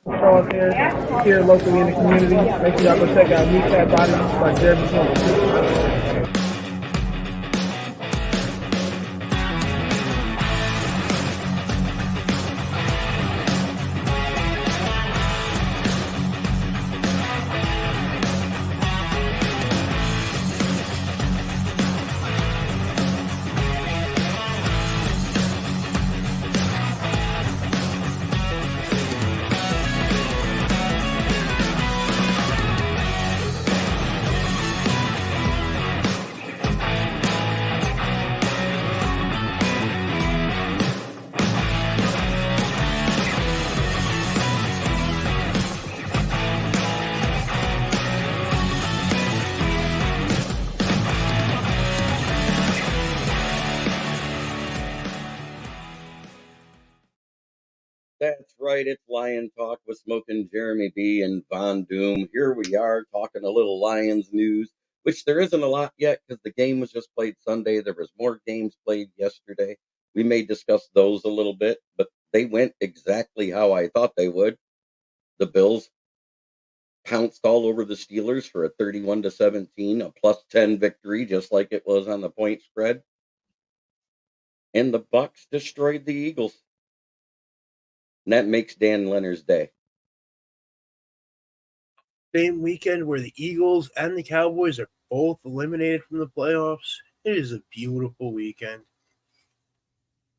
Charles here locally in the community. Make sure y'all go check out New Cat Body by Jeremy Campbell. That's right. It's Lion Talk with Smoking Jeremy B and Von Doom. Here we are talking a little Lions news, which there isn't a lot yet because the game was just played Sunday. There was more games played yesterday. We may discuss those a little bit, but they went exactly how I thought they would. The Bills pounced all over the Steelers for a 31-17, a +10 victory, just like it was on the point spread. And the Bucks destroyed the Eagles. And that makes Dan Leonard's day. Same weekend where the Eagles and the Cowboys are both eliminated from the playoffs. It is a beautiful weekend.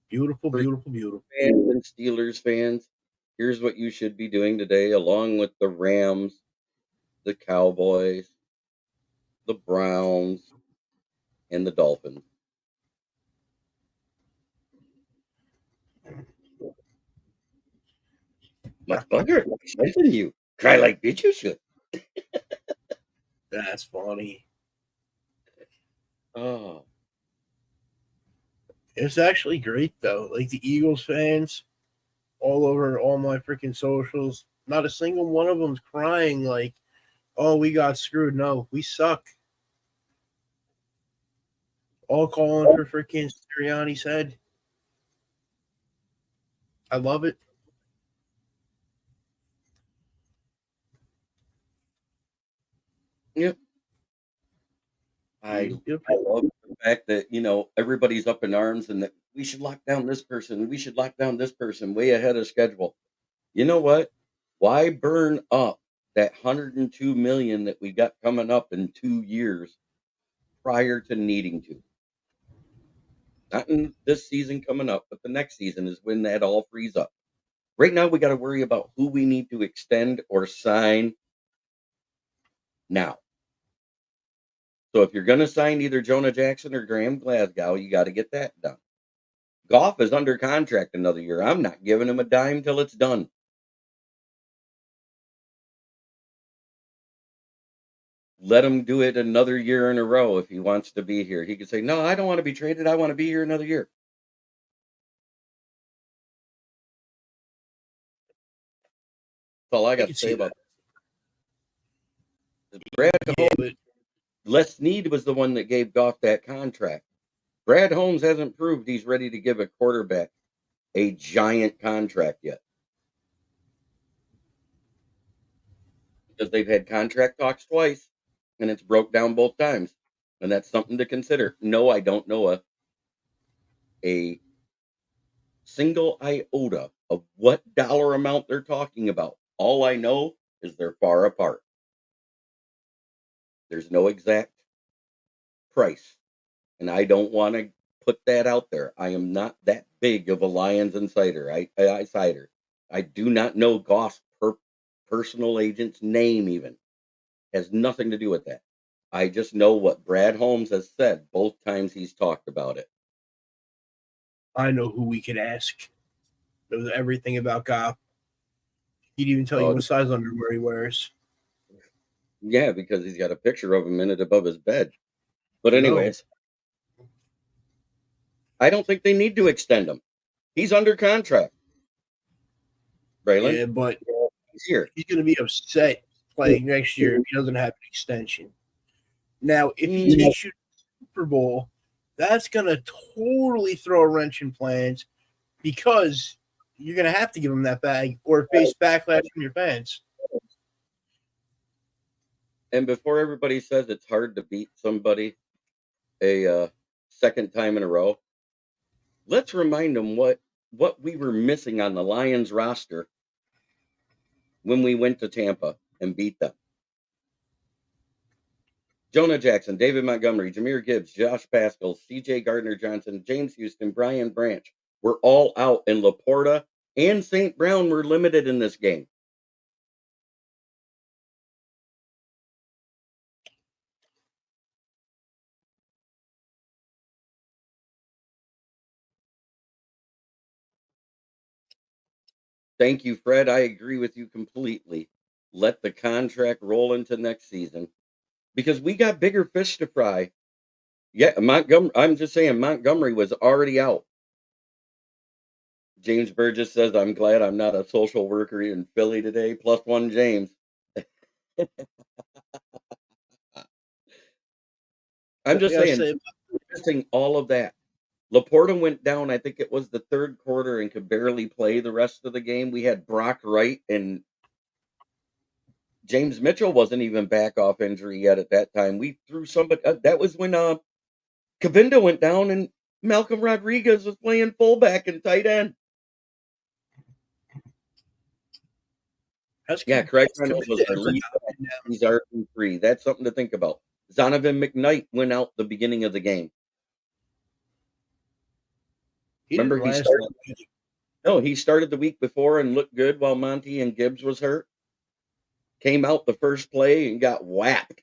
Beautiful, beautiful, beautiful. Fans and Steelers fans, here's what you should be doing today, along with the Rams, the Cowboys, the Browns, and the Dolphins. Much better than you. Cry like bitch you should. That's funny. Oh. It's actually great, though. Like, the Eagles fans all over all my freaking socials, not a single one of them's crying like, oh, we got screwed. No, we suck. All calling for freaking Sirianni's head. I love it. Yep. I love the fact that, everybody's up in arms and that we should lock down this person. We should lock down this person way ahead of schedule. You know what? Why burn up that $102 million that we got coming up in 2 years prior to needing to? Not in this season coming up, but the next season is when that all frees up. Right now, we got to worry about who we need to extend or sign now. So if you're going to sign either Jonah Jackson or Graham Glasgow, you got to get that done. Goff is under contract another year. I'm not giving him a dime till it's done. Let him do it another year in a row if he wants to be here. He could say, no, I don't want to be traded. I want to be here another year. That's all I got to say about that. Brad Holmes, Les Snead was the one that gave Goff that contract. Brad Holmes hasn't proved he's ready to give a quarterback a giant contract yet. Because they've had contract talks twice, and it's broke down both times. And that's something to consider. No, I don't know a single iota of what dollar amount they're talking about. All I know is they're far apart. There's no exact price. And I don't want to put that out there. I am not that big of a Lions insider. I do not know Goff's personal agent's name even. Has nothing to do with that. I just know what Brad Holmes has said both times he's talked about it. I know who we could ask. Knows everything about Goff. He'd even tell you what size underwear he wears. Yeah, because he's got a picture of him in it above his bed. But anyways, I don't think they need to extend him. He's under contract. Braylon? Yeah, but he's going to be upset playing next year if he doesn't have an extension. Now, if he takes you to the Super Bowl, that's going to totally throw a wrench in plans because you're gonna have to give him that bag or face backlash from your fans. And before everybody says it's hard to beat somebody a second time in a row, let's remind them what we were missing on the Lions roster when we went to Tampa and beat them. Jonah Jackson, David Montgomery, Jahmyr Gibbs, Josh Pascal, C.J. Gardner-Johnson, James Houston, Brian Branch were all out, and Laporta and St. Brown were limited in this game. Thank you, Fred. I agree with you completely. Let the contract roll into next season because we got bigger fish to fry. Yeah, Montgomery. I'm just saying Montgomery was already out. James Burgess says, I'm glad I'm not a social worker in Philly today. +1, James. I'm just saying, missing all of that. Laporta went down, I think it was the third quarter, and could barely play the rest of the game. We had Brock Wright, and James Mitchell wasn't even back off injury yet at that time. We threw somebody. That was when Kavinda went down, and Malcolm Rodriguez was playing fullback and tight end. Craig Reynolds was our lead. He's our RB3. That's something to think about. Zonovan McKnight went out the beginning of the game. Remember, he started the week before and looked good while Monty and Gibbs was hurt. Came out the first play and got whacked.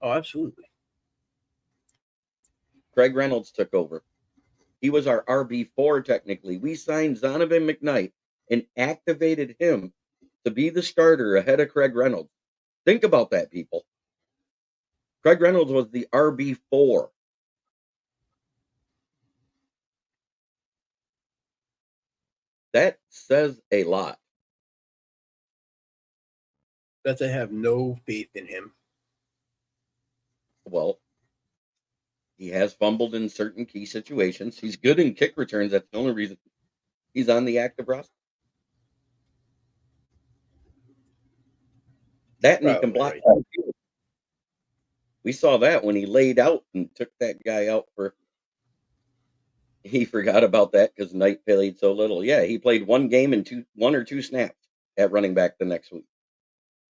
Oh, absolutely. Craig Reynolds took over. He was our RB4 technically. We signed Zonovan McKnight and activated him to be the starter ahead of Craig Reynolds. Think about that, people. Craig Reynolds was the RB4. That says a lot. That they have no faith in him. Well, he has fumbled in certain key situations. He's good in kick returns. That's the only reason he's on the active roster. That and he can block. Right. We saw that when he laid out and took that guy out for. He forgot about that because Knight played so little. Yeah, he played one game and one or two snaps at running back the next week,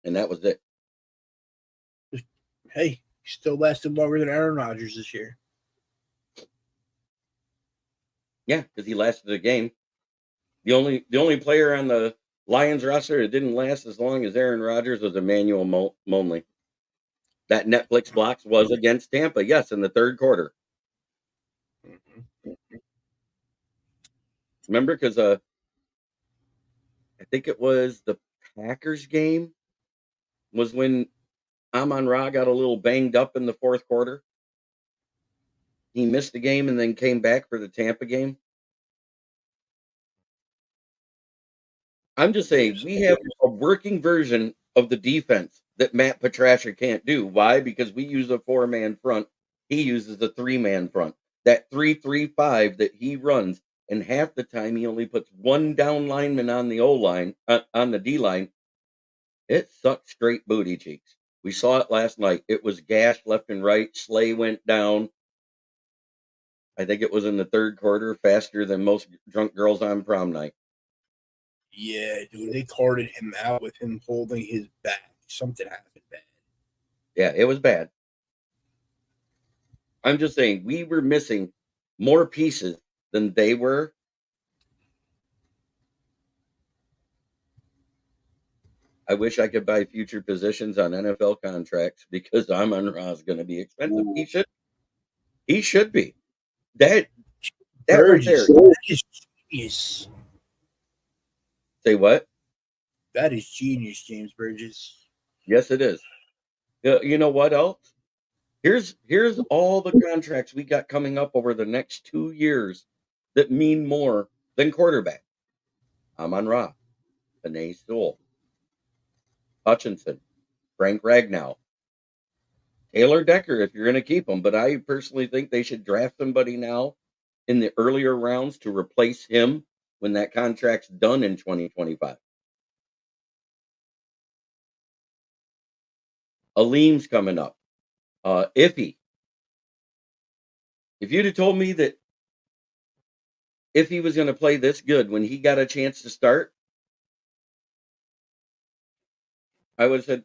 and that was it. Hey, he still lasted longer than Aaron Rodgers this year. Yeah, because he lasted a game. The only player on the Lions roster that didn't last as long as Aaron Rodgers was Emmanuel Mobley. That Netflix blocks was against Tampa, yes, in the third quarter. Remember, because I think it was the Packers game was when Amon-Ra got a little banged up in the fourth quarter. He missed the game and then came back for the Tampa game. I'm just saying, we have a working version of the defense that Matt Patricia can't do. Why? Because we use a 4-man front. He uses a 3-man front. That 3-3-5 that he runs, and half the time he only puts one down lineman on the O-line, on the D-line. It sucks straight booty cheeks. We saw it last night. It was gashed left and right. Slay went down. I think it was in the third quarter, faster than most drunk girls on prom night. Yeah, dude, they carted him out with him holding his back. Something happened bad. Yeah, it was bad. I'm just saying, we were missing more pieces than they were. I wish I could buy future positions on NFL contracts because Amon-Ra is going to be expensive. Ooh. He should be. That right there. That is genius. Say what? That is genius, James Burgess. Yes, it is. You know what else? Here's all the contracts we got coming up over the next 2 years that mean more than quarterback. Amon-Ra, Panay Sewell, Hutchinson, Frank Ragnow, Taylor Decker, if you're going to keep him. But I personally think they should draft somebody now in the earlier rounds to replace him when that contract's done in 2025. Aleem's coming up. Iffy. If you'd have told me that if he was going to play this good when he got a chance to start, I would have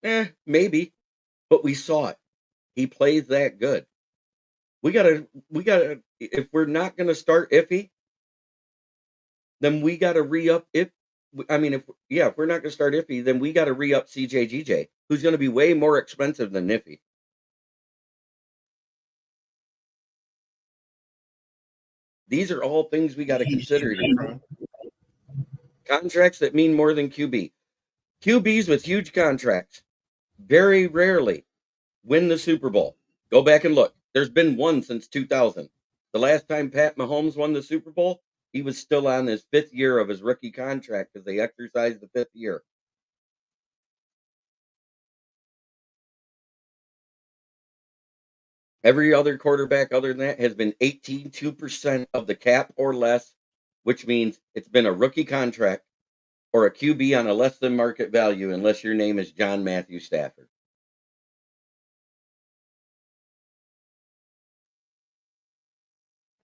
said, maybe. But we saw it. He plays that good. We gotta, if we're not going to start Iffy, then we got to re-up if we're not going to start Iffy, then we got to re-up CJGJ, who's going to be way more expensive than Iffy. These are all things we got to consider here. Contracts that mean more than QB. QBs with huge contracts very rarely win the Super Bowl. Go back and look. There's been one since 2000. The last time Pat Mahomes won the Super Bowl, he was still on his 5th year of his rookie contract because they exercised the 5th year. Every other quarterback other than that has been 18.2% of the cap or less, which means it's been a rookie contract or a QB on a less than market value unless your name is John Matthew Stafford.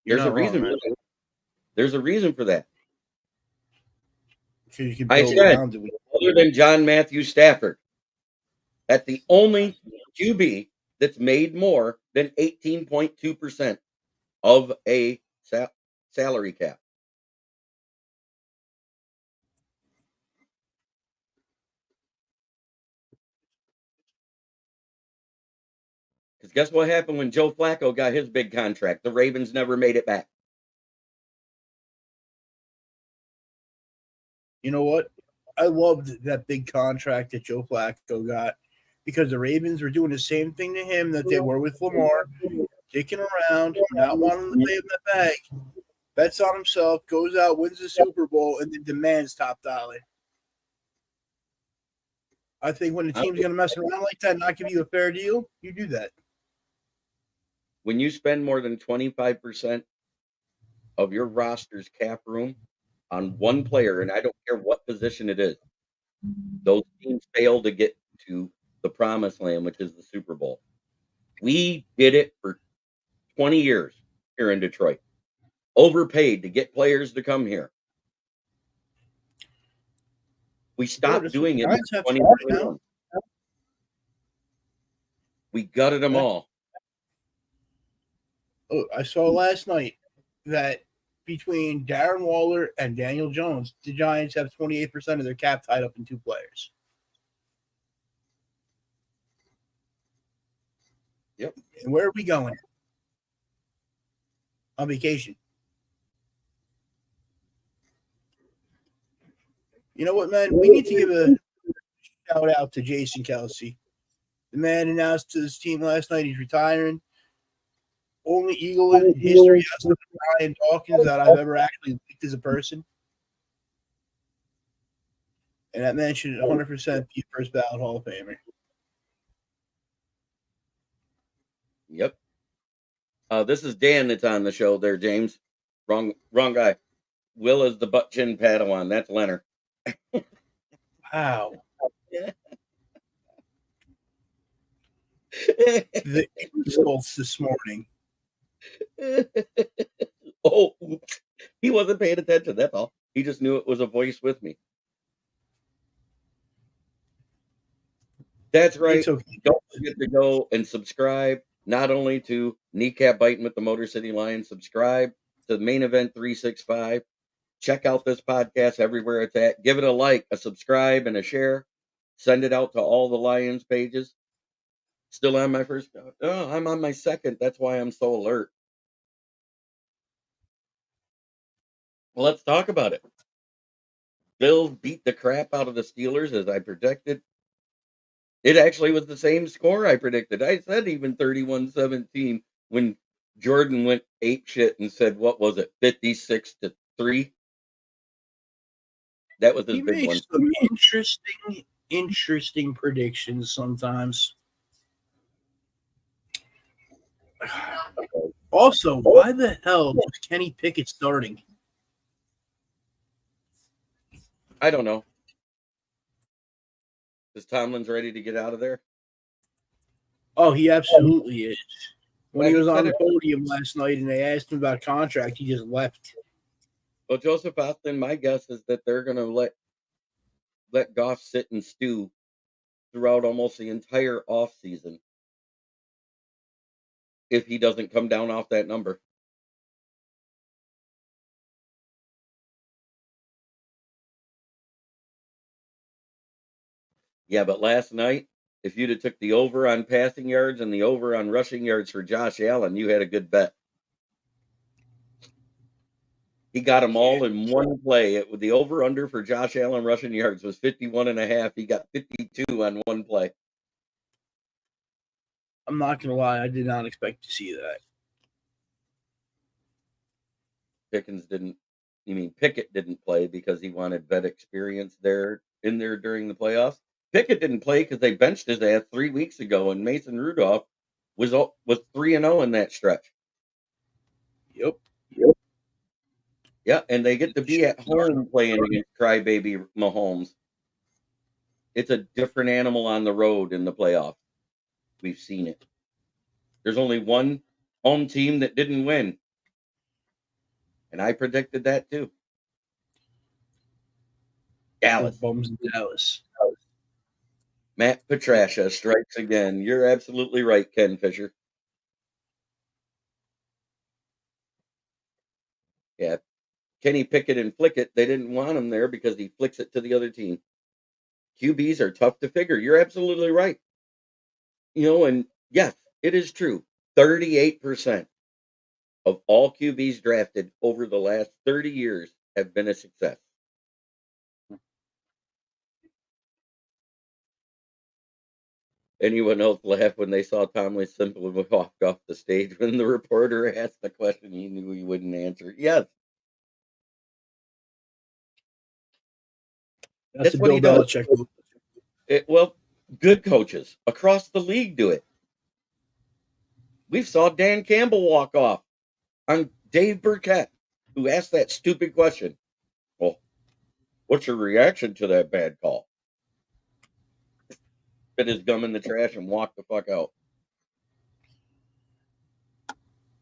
There's a reason for that. There's a reason for that. So you can I build said, around it. other than John Matthew Stafford, that's the only QB that's made more than 18.2% of a salary cap. Because guess what happened when Joe Flacco got his big contract? The Ravens never made it back. You know what? I loved that big contract that Joe Flacco got because the Ravens were doing the same thing to him that they were with Lamar, dicking around, not wanting to pay him the bag, bets on himself, goes out, wins the Super Bowl, and then demands top dollar. I think when the team's going to mess around like that and not give you a fair deal, you do that. When you spend more than 25% of your roster's cap room on one player, and I don't care what position it is, those teams fail to get to the promised land, which is the Super Bowl. We did it for 20 years here in Detroit. Overpaid to get players to come here. We stopped doing it in 2021. We gutted them all. Oh, I saw last night that between Darren Waller and Daniel Jones, the Giants have 28% of their cap tied up in 2 players. Yep. And where are we going? On vacation. You know what, man? We need to give a shout out to Jason Kelsey. The man announced to his team last night he's retiring. Only Eagle in history outside of Brian Dawkins that I've ever actually liked as a person. And that man should 100% be first ballot Hall of Famer. Yep. This is Dan that's on the show there, James. Wrong guy. Will is the butt chin Padawan. That's Leonard. Wow. The insults this morning. Oh, he wasn't paying attention. That's all. He just knew it was a voice with me. That's right. Okay. Don't forget to go and subscribe not only to Kneecap Biting with the Motor City Lions, subscribe to the Main Event 365. Check out this podcast everywhere it's at. Give it a like, a subscribe, and a share. Send it out to all the Lions pages. Still on my first. Oh, I'm on my second. That's why I'm so alert. Well, let's talk about it. Bills beat the crap out of the Steelers as I predicted. It actually was the same score I predicted. I said even 31-17 when Jordan went apeshit and said, what was it, 56-3? That was his He big one. makes some interesting predictions sometimes. Also, why the hell is Kenny Pickett starting? I don't know. Is Tomlin's ready to get out of there? Oh, he absolutely is. When Well, he he was on said the it. podium last night and they asked him about contract, he just left. Well, Joseph Austin, my guess is that they're going to let Goff sit and stew throughout almost the entire off season if he doesn't come down off that number. Yeah, but last night, if you'd have took the over on passing yards and the over on rushing yards for Josh Allen, you had a good bet. He got them all in one play. The over under for Josh Allen rushing yards was 51.5. He got 52 on one play. I'm not gonna lie, I did not expect to see that. Pickett didn't play because he wanted vet experience in there during the playoffs. Pickett didn't play because they benched his ass 3 weeks ago, and Mason Rudolph was 3-0 in that stretch. Yep. Yeah, and they get to be at home playing against crybaby Mahomes. It's a different animal on the road in the playoffs. We've seen it. There's only one home team that didn't win, and I predicted that too. Dallas. Bums in Dallas. Matt Patricia strikes again. You're absolutely right, Ken Fisher. Yeah, Kenny Pickett and Flickett, they didn't want him there because he flicks it to the other team. QBs are tough to figure. You're absolutely right. And yes, it is true. 38% of all QBs drafted over the last 30 years have been a success. Anyone else laugh when they saw Tomlin simply walk off the stage when the reporter asked the question he knew he wouldn't answer? Yes, That's that's a what he Bill does. Belichick. Well, good coaches across the league do it. We saw Dan Campbell walk off on Dave Burkett, who asked that stupid question. Well, what's your reaction to that bad call? Spit his gum in the trash and walk the fuck out.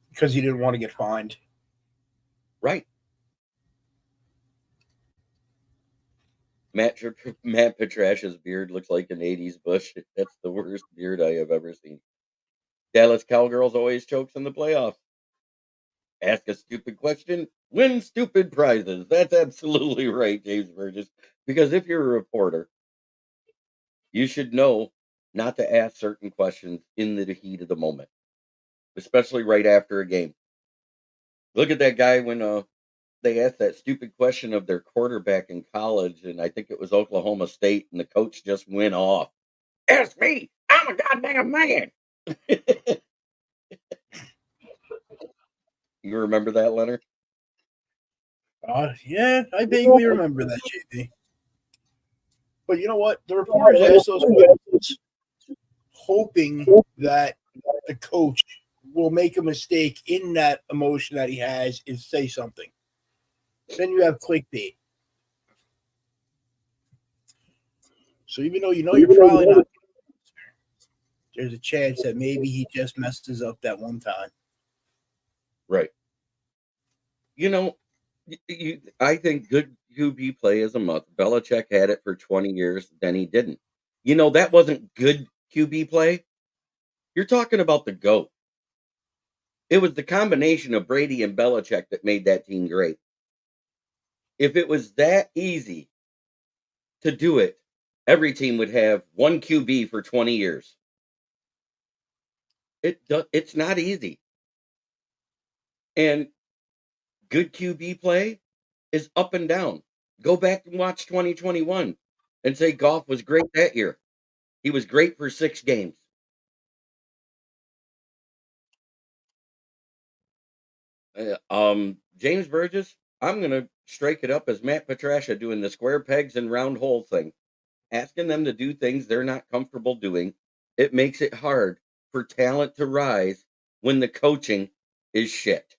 Because he didn't want to get fined. Right. Matt Patrasha's beard looks like an 80s bush. That's the worst beard I have ever seen. Dallas Cowgirls always chokes in the playoffs. Ask a stupid question, win stupid prizes. That's absolutely right, James Burgess. Because if you're a reporter, you should know not to ask certain questions in the heat of the moment, especially right after a game. Look at that guy when they asked that stupid question of their quarterback in college, and I think it was Oklahoma State, and the coach just went off. Ask me. I'm a goddamn man. You remember that, Leonard? Yeah, I vaguely remember that, JP. But you know what? The reporters asked those questions hoping that the coach will make a mistake in that emotion that he has and say something. Then you have clickbait. So even though you know you're probably not, there's a chance that maybe he just messes up that one time. Right. I think good QB play is a month. Belichick had it for 20 years, then he didn't. That wasn't good QB play. You're talking about the GOAT. It was the combination of Brady and Belichick that made that team great. If it was that easy to do it, every team would have one QB for 20 years. It's not easy. And good QB play is up and down. Go back and watch 2021 and say Goff was great that year. He was great for 6 games. James Burgess, I'm going to strike it up as Matt Patricia doing the square pegs and round hole thing. Asking them to do things they're not comfortable doing. It makes it hard for talent to rise when the coaching is shit.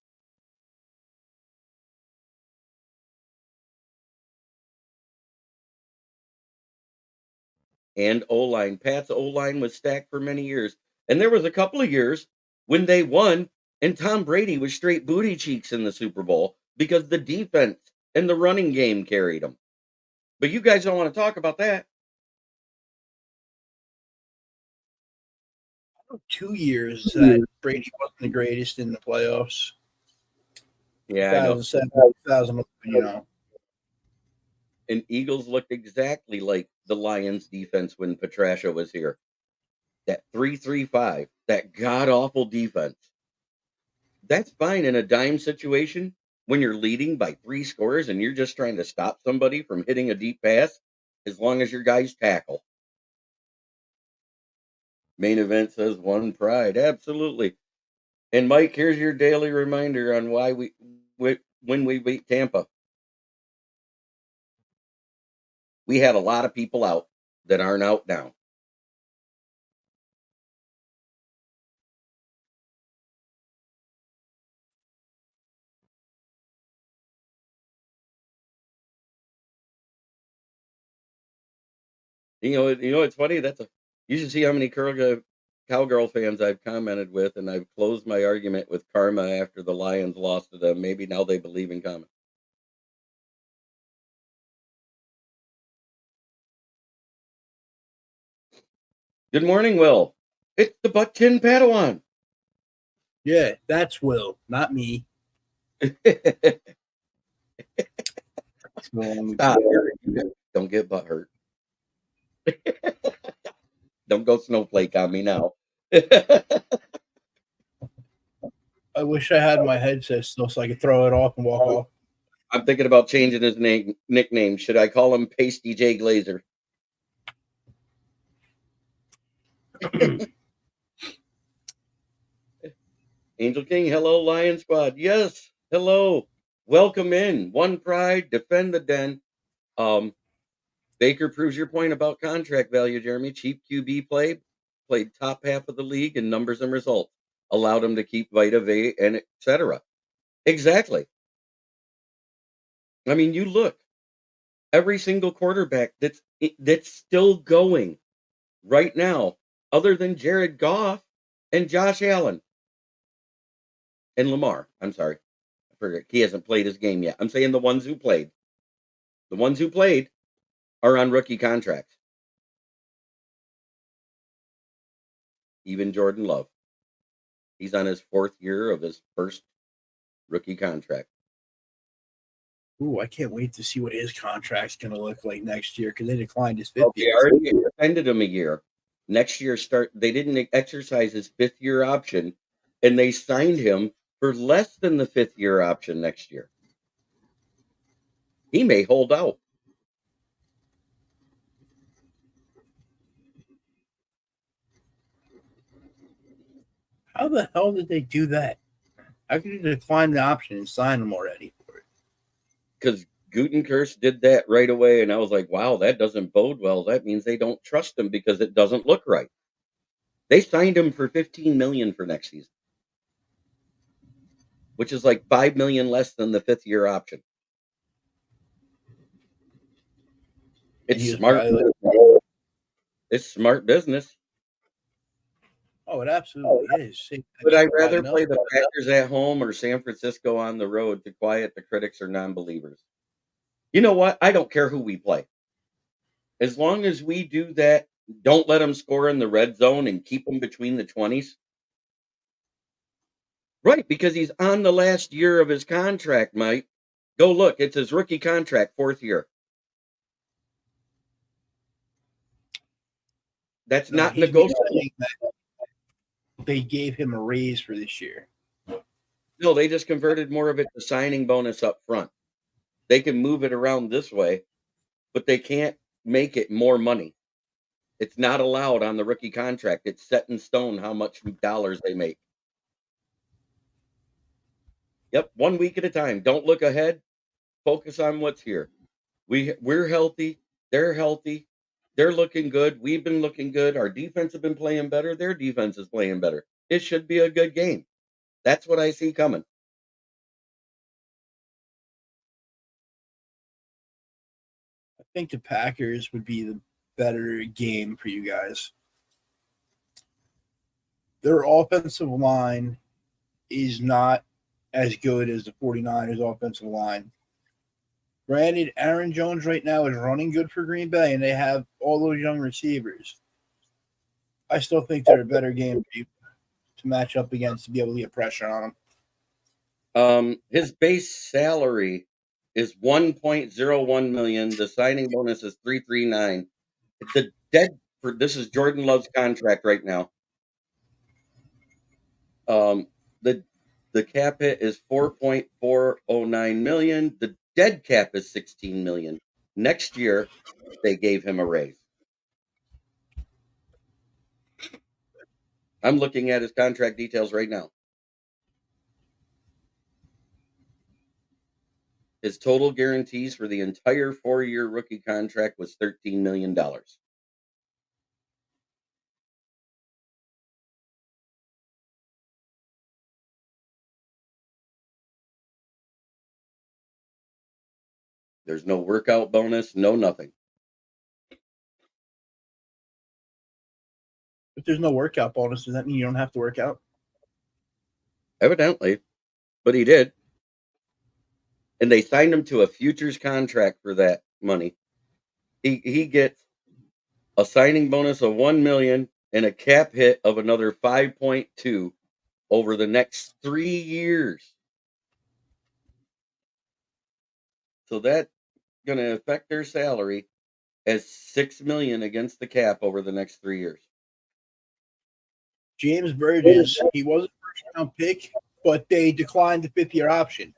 and O-line. Pat's O-line was stacked for many years. And there was a couple of years when they won and Tom Brady was straight booty cheeks in the Super Bowl because the defense and the running game carried them. But you guys don't want to talk about that. 2 years that Brady wasn't the greatest in the playoffs. Yeah, I know. 2007, 2011, you know. And Eagles looked exactly like the Lions defense when Petrasha was here. That 3-3-5, that god-awful defense. That's fine in a dime situation when you're leading by 3 scores and you're just trying to stop somebody from hitting a deep pass, as long as your guys tackle. Main event says one pride. Absolutely. And Mike, here's your daily reminder on why when we beat Tampa. We had a lot of people out that aren't out now. It's funny. You should see how many cowgirl fans I've commented with, and I've closed my argument with karma after the Lions lost to them. Maybe now they believe in karma. Good morning, Will. It's the Butt Chin Padawan. Yeah, that's Will, not me. Stop. Don't get butt hurt. Don't go snowflake on me now. I wish I had my headset still so I could throw it off and walk off. I'm thinking about changing his nickname. Should I call him Pasty J Glazer? Angel King, hello, Lion Squad. Yes, hello. Welcome in. One pride, defend the den. Baker proves your point about contract value, Jeremy. Cheap QB played top half of the league in numbers and results. Allowed him to keep Vita Vea and etc. Exactly. I mean, you look. Every single quarterback that's still going right now, other than Jared Goff and Josh Allen and Lamar. I'm sorry. I forget. He hasn't played his game yet. I'm saying the ones who played. The ones who played are on rookie contracts. Even Jordan Love. He's on his 4th year of his first rookie contract. Ooh, I can't wait to see what his contract's going to look like next year because they declined his 5th They year. already extended him a year. Next year they didn't exercise his 5th year option, and they signed him for less than the 5th year option next year. He may hold out. How the hell did they do that? How could you decline the option and sign him already for it? Because Gutenkirst did that right away, and I was like, wow, that doesn't bode well. That means they don't trust him because it doesn't look right. They signed him for $15 million for next season, which is like $5 million less than the 5th year option. It's smart. It's smart business. Oh, it absolutely is. Would I rather play the Packers at home or San Francisco on the road to quiet the critics or non-believers? You know what? I don't care who we play. As long as we do that, don't let them score in the red zone and keep them between the 20s. Right, because he's on the last year of his contract, Mike. Go look. It's his rookie contract, 4th year. That's not negotiable. They gave him a raise for this year. No, they just converted more of it to signing bonus up front. They can move it around this way, but they can't make it more money. It's not allowed on the rookie contract. It's set in stone how much dollars they make. Yep, 1 week at a time. Don't look ahead. Focus on what's here. We're healthy. They're healthy. They're looking good. We've been looking good. Our defense have been playing better. Their defense is playing better. It should be a good game. That's what I see coming. I think the Packers would be the better game for you guys. Their offensive line is not as good as the 49ers offensive line. Granted, Aaron Jones right now is running good for Green Bay, and they have all those young receivers. I still think they're a better game for you to match up against to be able to get pressure on them. His base salary is 1.01 million. The signing bonus is 339. The dead for this is Jordan Love's contract right now. The cap hit is 4.409 million. The dead cap is 16 million. Next year, they gave him a raise. I'm looking at his contract details right now. His total guarantees for the entire 4-year rookie contract was $13 million. There's no workout bonus, no nothing. If there's no workout bonus, does that mean you don't have to work out? Evidently, but he did. And they signed him to a futures contract for that money. He gets a signing bonus of 1 million and a cap hit of another 5.2 over the next 3 years. So that's going to affect their salary as 6 million against the cap over the next 3 years. James Burgess, he was a first-round pick, but they declined the 5th-year option.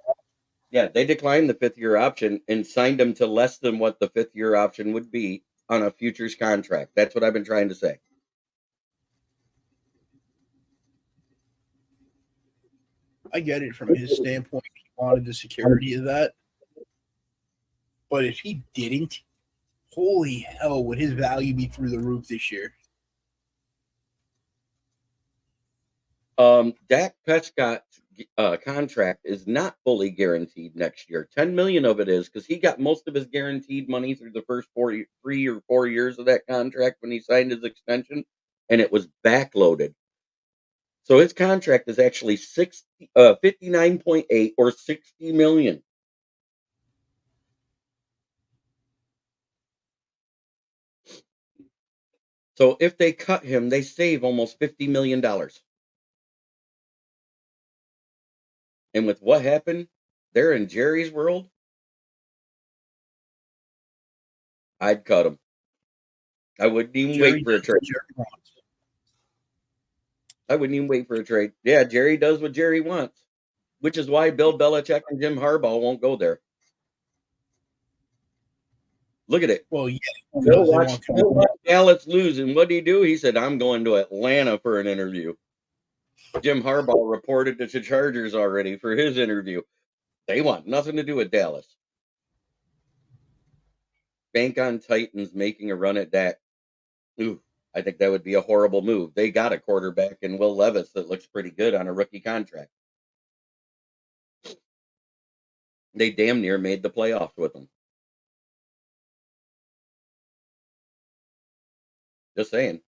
Yeah, they declined the 5th-year option and signed him to less than what the 5th-year option would be on a futures contract. That's what I've been trying to say. I get it from his standpoint. He wanted the security of that. But if he didn't, holy hell, would his value be through the roof this year? Dak Prescott's contract is not fully guaranteed next year. 10 million of it is because he got most of his guaranteed money through the first 3 or 4 years of that contract when he signed his extension, and it was backloaded. So his contract is actually 59.8 or 60 million. So if they cut him, they save almost $50 million. And with what happened there in Jerry's world, I'd cut him. I wouldn't even wait for a trade. I wouldn't even wait for a trade. Yeah, Jerry does what Jerry wants, which is why Bill Belichick and Jim Harbaugh won't go there. Look at it. Well, yeah. Bill watched Dallas lose, and what did he do? He said, I'm going to Atlanta for an interview. Jim Harbaugh reported to the Chargers already for his interview. They want nothing to do with Dallas. Bank on Titans making a run at Dak. Ooh, I think that would be a horrible move. They got a quarterback in Will Levis that looks pretty good on a rookie contract. They damn near made the playoffs with him. Just saying.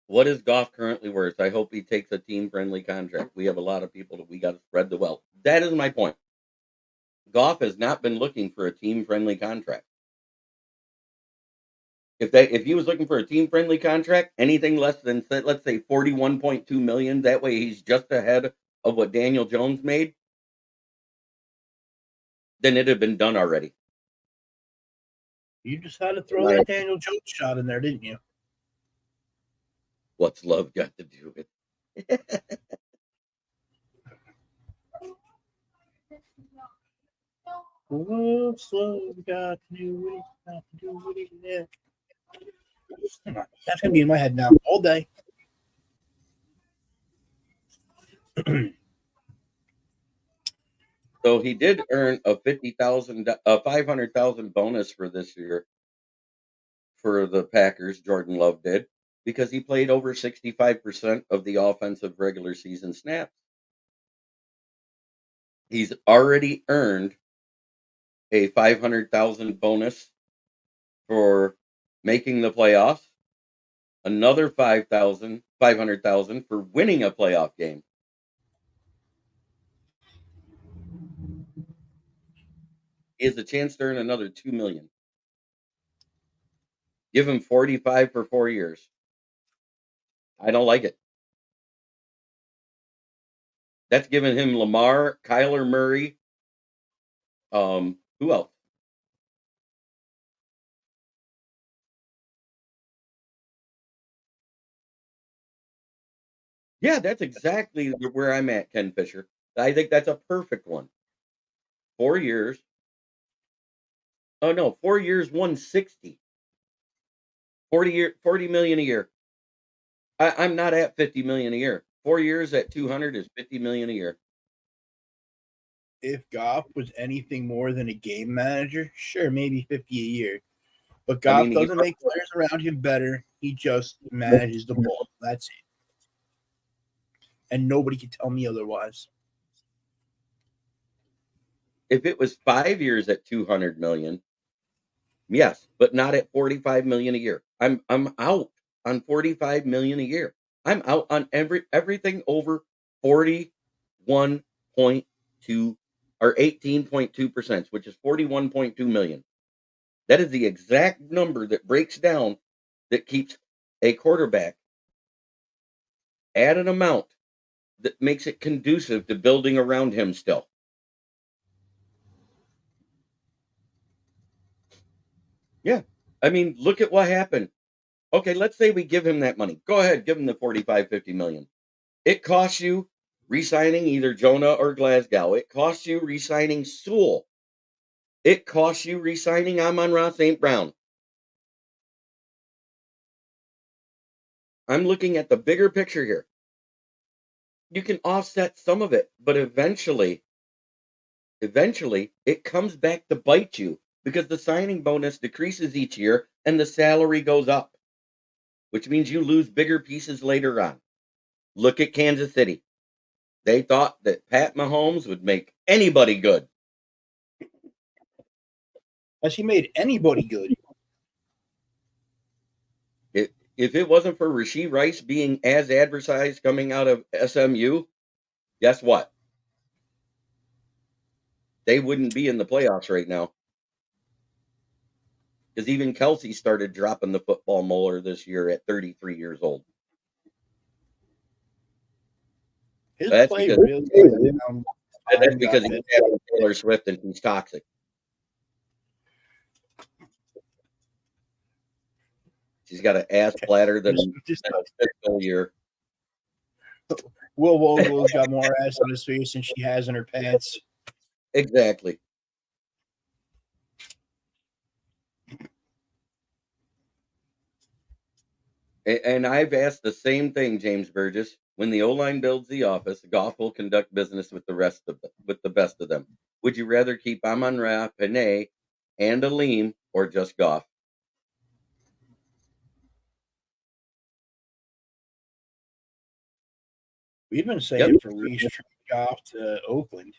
What is Goff currently worth? I hope he takes a team-friendly contract. We have a lot of people that we got to spread the wealth. That is my point. Goff has not been looking for a team-friendly contract. If he was looking for a team-friendly contract, anything less than, let's say, 41.2 million, that way he's just ahead of what Daniel Jones made, then it'd have been done already. You just had to throw that Daniel Jones shot in there, didn't you? What's love got to do with it? What's love got to do with it? Got to do with it, yeah. That's gonna be in my head now all day. So he did earn a 500,000 bonus for this year for the Packers. Jordan Love did because he played over 65% of the offensive regular season snaps. He's already earned a 500,000 bonus for making the playoffs, another 500,000 for winning a playoff game. He has a chance to earn another 2 million. Give him 45 for 4 years. I don't like it. That's giving him Lamar, Kyler Murray. Who else? Yeah, that's exactly where I'm at, Ken Fisher. I think that's a perfect one. 4 years. Oh no, 4 years, 160. 40 million a year. I'm not at 50 million a year. 4 years at 200 is 50 million a year. If Goff was anything more than a game manager, sure, maybe 50 a year. But I Goff mean, doesn't make players around him better. He just manages the ball. That's it. And nobody can tell me otherwise. if it was 5 years at 200 million, yes, but not at 45 million a year. I'm out on 45 million a year. I'm out on everything over 41.2 or 18.2%, which is 41.2 million. That is the exact number that breaks down that keeps a quarterback at an amount that makes it conducive to building around him still. Yeah. I mean, look at what happened. Okay, let's say we give him that money. Go ahead, give him the 45, 50 million. It costs you re-signing either Jonah or Glasgow. It costs you re-signing Sewell. It costs you re-signing Amon-Ra St. Brown. I'm looking at the bigger picture here. You can offset some of it, but eventually it comes back to bite you because the signing bonus decreases each year and the salary goes up, which means you lose bigger pieces later on. Look at Kansas City. They thought that Pat Mahomes would make anybody good. Has he made anybody good? If it wasn't for Rashee Rice being as advertised coming out of SMU, guess what? They wouldn't be in the playoffs right now. Because even Kelsey started dropping the football molar this year at 33 years old. His That's play because, really went down. that's because he's having Taylor Swift and he's toxic. She's got an ass flatter than a fiscal year. Will Vogel's got more ass on his face than she has in her pants. Exactly. And I've asked the same thing, James Burgess. When the O-line builds the office, Goff will conduct business with the best of them. Would you rather keep Amon-Ra, Panay, and Aleem, or just Goff? We've been saying for weeks, Goff to Oakland.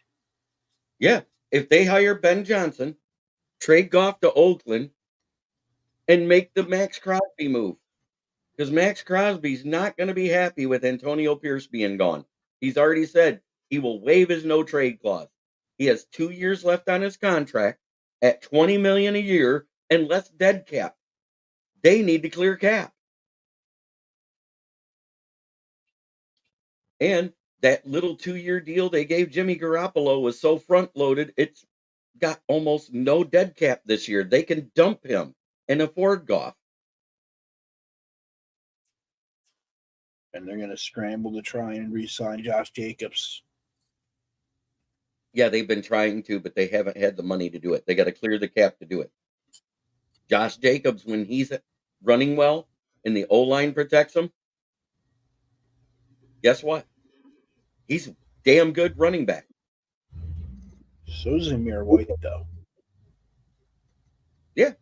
Yeah. If they hire Ben Johnson, trade Goff to Oakland, and make the Max Crosby move. Because Max Crosby's not going to be happy with Antonio Pierce being gone. He's already said he will waive his no trade clause. He has 2 years left on his contract at 20 million a year and less dead cap. They need to clear cap. And that little 2-year deal they gave Jimmy Garoppolo was so front loaded, it's got almost no dead cap this year. They can dump him and afford Goff. And they're going to scramble to try and re-sign Josh Jacobs. Yeah, they've been trying to, but they haven't had the money to do it. They got to clear the cap to do it. Josh Jacobs, when he's running well and the O-line protects him, guess what? He's a damn good running back. So's Amir White, though. Yeah,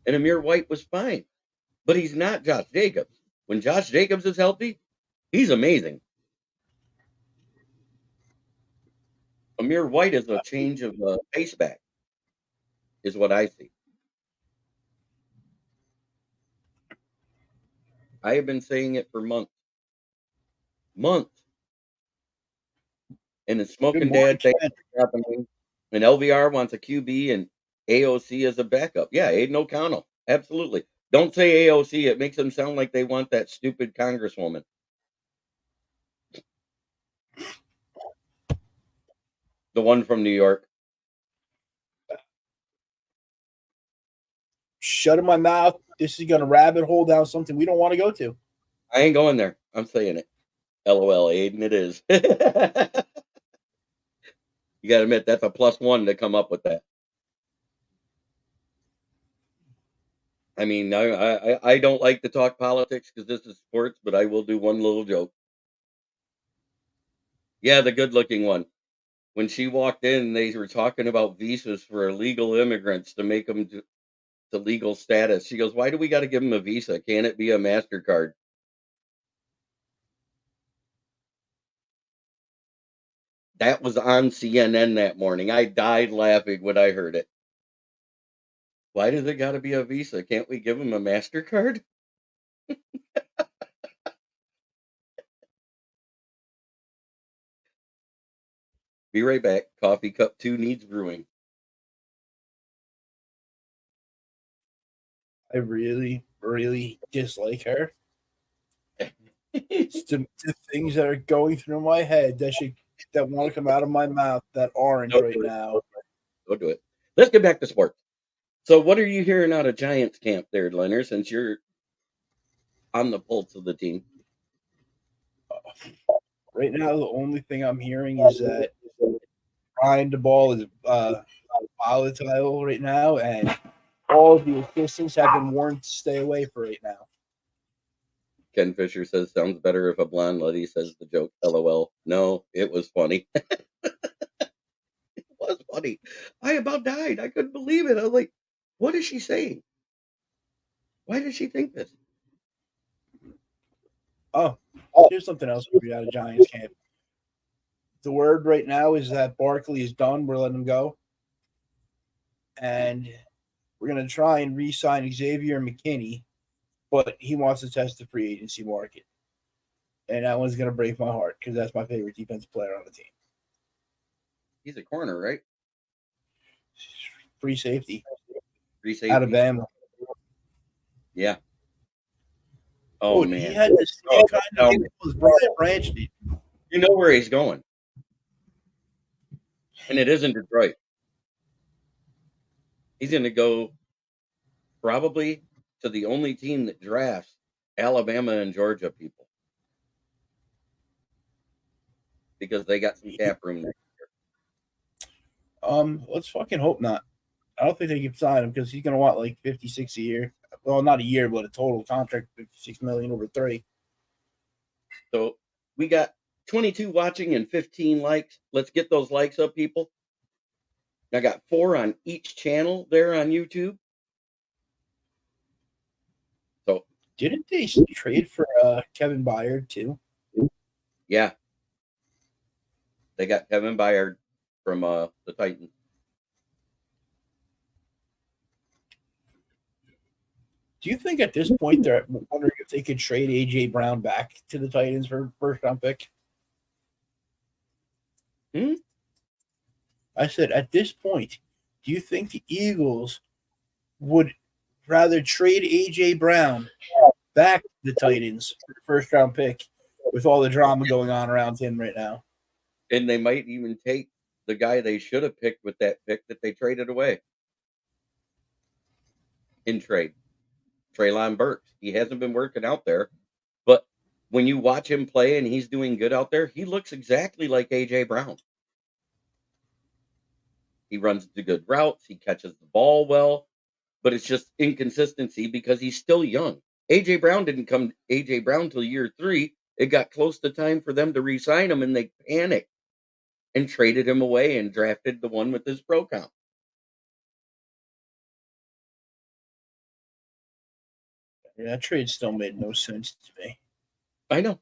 and Amir White was fine, but he's not Josh Jacobs. When Josh Jacobs is healthy, he's amazing. Amir White is a change of pace back. is what I see. I have been saying it for months. Months. And the Good smoking morning, dad thing Ken. is happening. And LVR wants a QB and AOC as a backup. Yeah, Aiden O'Connell. Absolutely. Don't say AOC. It makes them sound like they want that stupid congresswoman. The one from New York. Shut my mouth. This is going to rabbit hole down something we don't want to go to. I ain't going there. I'm saying it. LOL, Aiden, it is. You got to admit, that's a +1 to come up with that. I mean, I don't like to talk politics because this is sports, but I will do one little joke. Yeah, the good-looking one. When she walked in, they were talking about visas for illegal immigrants to make them to legal status. She goes, "Why do we got to give them a visa? Can't it be a MasterCard?" That was on CNN that morning. I died laughing when I heard it. Why does it got to be a visa? Can't we give them a MasterCard? Be right back. Coffee cup 2 needs brewing. I really, really dislike her. It's the things that are going through my head that want to come out of my mouth that aren't Don't right do it. now. Don't do it. Let's get back to sports. So, what are you hearing out of Giants camp there, Leonard, since you're on the pulse of the team? Right now, the only thing I'm hearing is that Brian DeBall is volatile right now, and all of the assistants have been warned to stay away for right now. Ken Fisher says, sounds better if a blonde lady says the joke. LOL. No, it was funny. It was funny. I about died. I couldn't believe it. I was like, what is she saying? Why does she think this? Oh, here's something else we out of Giants camp. The word right now is that Barkley is done. We're letting him go. And we're going to try and re-sign Xavier McKinney, but he wants to test the free agency market. And that one's going to break my heart because that's my favorite defensive player on the team. He's a corner, right? Free safety. Free safety. Alabama. Yeah. Oh, Dude, man. he had the same kind of thing as Brian Branch did. You know where he's going. And it isn't Detroit. He's going to go probably to the only team that drafts Alabama and Georgia people. Because they got some cap room next year. Let's fucking hope not. I don't think they can sign him because he's going to want like 56 a year. Well, not a year, but a total contract, 56 million over 3. So we got 22 watching and 15 likes. Let's get those likes up, people. I got 4 on each channel there on YouTube. So didn't they trade for Kevin Byard too? Yeah, they got Kevin Byard from the Titans. Do you think at this point they're wondering if they could trade AJ Brown back to the Titans for first round pick? I said at this point, do you think the Eagles would rather trade AJ Brown back to the Titans for the first round pick with all the drama going on around him right now? And they might even take the guy they should have picked with that pick that they traded away in trade. Treylon Burks. He hasn't been working out there, but when you watch him play and he's doing good out there, he looks exactly like AJ Brown. He runs the good routes, he catches the ball well, but it's just inconsistency because he's still young. AJ Brown didn't come AJ Brown till year 3. It got close to time for them to re-sign him and they panicked and traded him away and drafted the one with his pro comp. Yeah, that trade still made no sense to me. I know.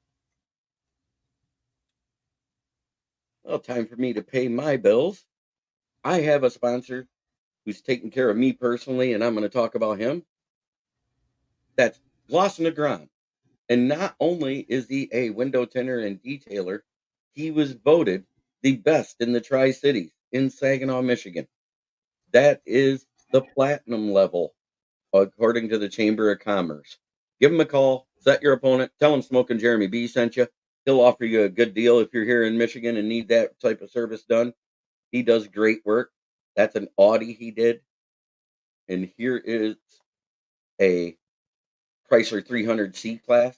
Well, time for me to pay my bills. I have a sponsor who's taking care of me personally, and I'm going to talk about him. That's Gloss Negron. And not only is he a window tinner and detailer, he was voted the best in the Tri-Cities in Saginaw, Michigan. That is the platinum level, according to the Chamber of Commerce. Give him a call, set your opponent, tell him Smoking Jeremy B sent you. He'll offer you a good deal if you're here in Michigan and need that type of service done. He does great work. That's an Audi he did. And here is a Chrysler 300 C class.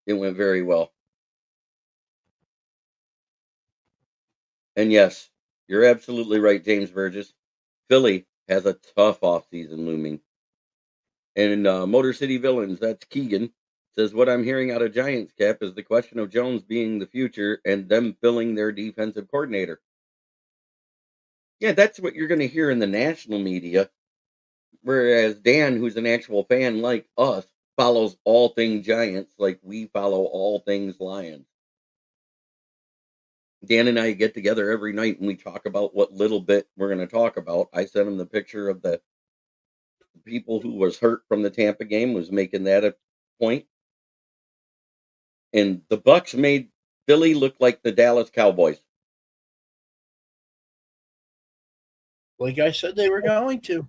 It went very well. And yes, you're absolutely right, James Burgess. Philly has a tough offseason looming. And Motor City Villains, that's Keegan, says what I'm hearing out of Giants Cap is the question of Jones being the future and them filling their defensive coordinator. Yeah, that's what you're going to hear in the national media. Whereas Dan, who's an actual fan like us, follows all things Giants like we follow all things Lions. Dan and I get together every night and we talk about what little bit we're going to talk about. I sent him the picture of the people who was hurt from the Tampa game, was making that a point. And the Bucks made Philly look like the Dallas Cowboys. Like I said, they were going to.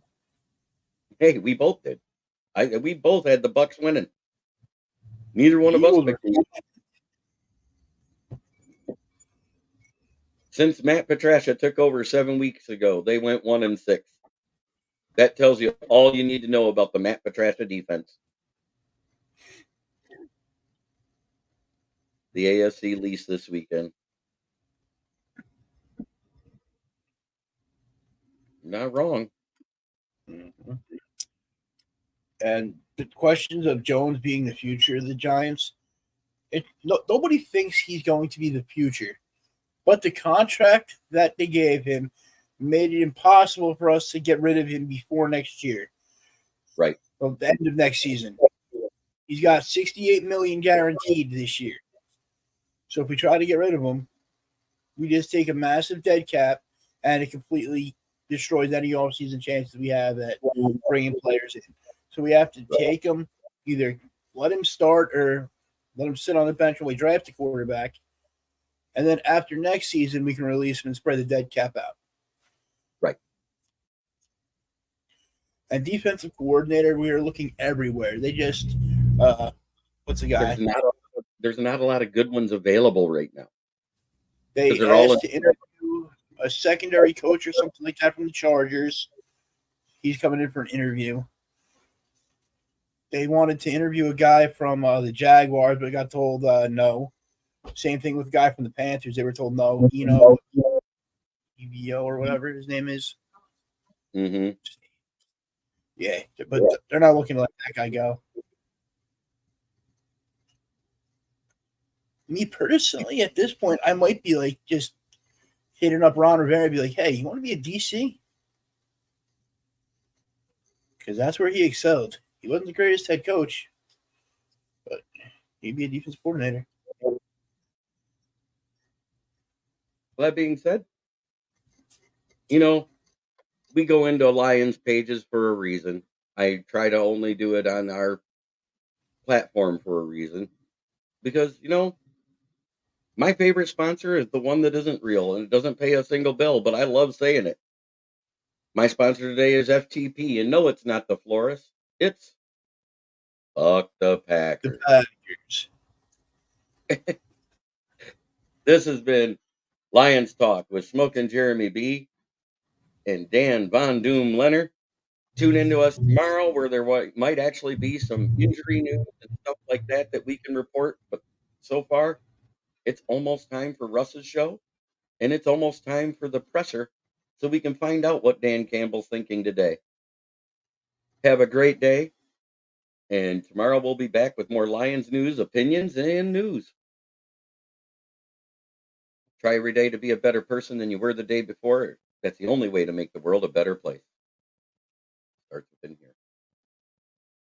Hey, we both did. We both had the Bucks winning. Neither one of us Eagles were picked them. Since Matt Patricia took over 7 weeks ago, they went 1-6. That tells you all you need to know about the Matt Patricia defense. The AFC lease this weekend. Not wrong. Mm-hmm. And the questions of Jones being the future of the Giants, nobody thinks he's going to be the future. But the contract that they gave him made it impossible for us to get rid of him before next year. Right. Well, the end of next season. He's got $68 million guaranteed this year. So if we try to get rid of him, we just take a massive dead cap and it completely destroys any offseason chances we have at bringing players in. So we have to take him, either let him start or let him sit on the bench while we draft a quarterback. And then after next season, we can release him and spread the dead cap out. Right. And defensive coordinator, we are looking everywhere. They just, what's the guy? There's not a lot of good ones available right now. They asked to interview a secondary coach or something like that from the Chargers. He's coming in for an interview. They wanted to interview a guy from the Jaguars, but got told no. Same thing with a guy from the Panthers. They were told no. EVO or whatever his name is. Mm-hmm. Yeah, but they're not looking to let that guy go. Me personally, at this point, I might be like just hitting up Ron Rivera and be like, hey, you want to be a DC? Because that's where he excelled. He wasn't the greatest head coach, but he'd be a defense coordinator. That being said, we go into Lions pages for a reason. I try to only do it on our platform for a reason. Because, my favorite sponsor is the one that isn't real and it doesn't pay a single bill, but I love saying it. My sponsor today is FTP, and no, it's not the florist. It's Fuck the Packers. The Packers. This has been Lions Talk with Smoking Jeremy B and Dan Von Doom Leonard. Tune into us tomorrow where there might actually be some injury news and stuff like that we can report. But so far, it's almost time for Russ's show, and it's almost time for the presser so we can find out what Dan Campbell's thinking today. Have a great day, and tomorrow we'll be back with more Lions news, opinions, and news. Try every day to be a better person than you were the day before. That's the only way to make the world a better place. Starts within here.